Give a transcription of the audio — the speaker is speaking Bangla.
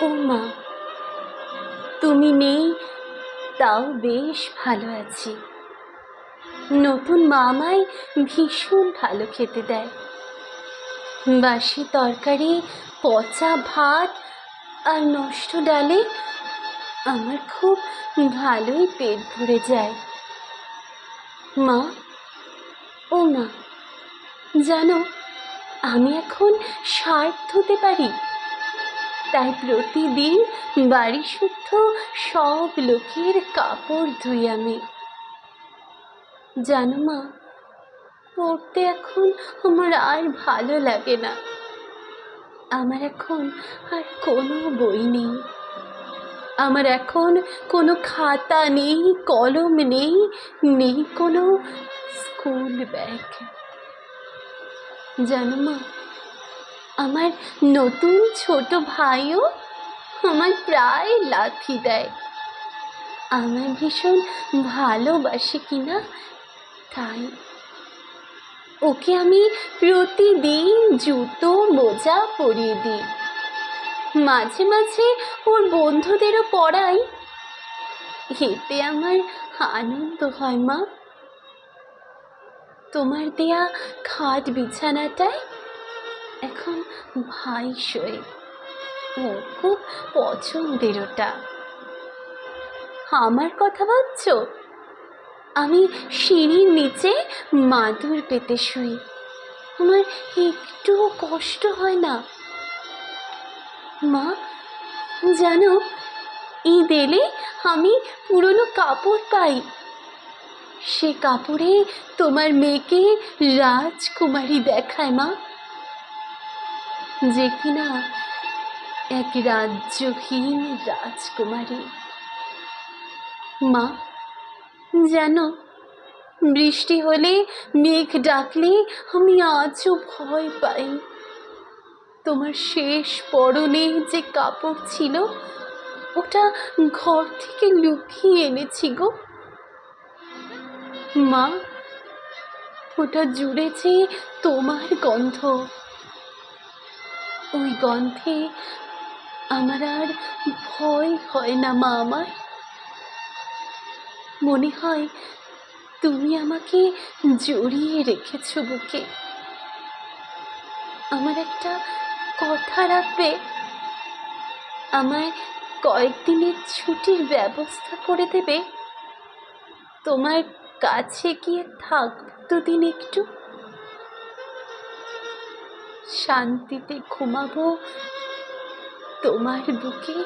ও মা, তুমি নেই, তাও বেশ ভালো আছি। নতুন মা আমায় ভীষণ ভালো খেতে দেয়। বাসি তরকারি, পচা ভাত আর নষ্ট ডালে আমার খুব ভালোই পেট ভরে যায়। মা, ও মা, জানো আমি এখন শার্ট ধুতে পারি। তাই প্রতিদিন বাড়ি শুদ্ধ সব লোকের কাপড় ধুই আমি। জানো মা, পড়তে এখন আমার আর ভালো লাগে না। আমার এখন আর কোনো বই নেই, আমার এখন কোনো খাতা নেই, কলম নেই, নেই কোনো স্কুল ব্যাগ। জানো মা, আমার নতুন ছোট ভাইও আমায় প্রায় লাথি দেয়। আমায় ভীষণ ভালোবাসে কিনা তাই। ওকে আমি প্রতিদিন জুতো মোজা পরিয়ে দিই। মাঝে মাঝে ওর বন্ধুদেরও পড়াই। এতে আমার আনন্দ হয় মা। তোমার দেয়া খাট বিছানাটায় এখন ভাই শোয়। ওর খুব পছন্দের ওটা। আমার কথা ভাবছো? আমি সিঁড়ির নিচে মাদুর পেতে শুই। আমার একটুও কষ্ট হয় না। মা, জানো ঈদ এলে আমি পুরনো কাপড় পাই। সে কাপড়ে তোমার মেয়েকে রাজকুমারী দেখায় মা, যে কিনা এক রাজ্যহীন রাজকুমারী। মা, জানো বৃষ্টি হলে, মেঘ ডাকলে আমি আজও ভয় পাই। তোমার শেষ পরনে যে কাপড় ছিল, ওটা ঘর থেকে লুকিয়ে এনেছি গো মা। ওটা জুড়েছে তোমার গন্ধ। ওই গন্ধে আমার আর ভয় হয় না মা। আমার মনে হয় তুমি আমাকে জড়িয়ে রেখেছো বুকে। আমার একটা কথা রাখবে? আমায় কয়েকদিনের ছুটির ব্যবস্থা করে দেবে? তোমার কাছে গিয়ে থাকবো দুদিন, একটু শান্তিতে ঘুমাবো তোমার বুকে।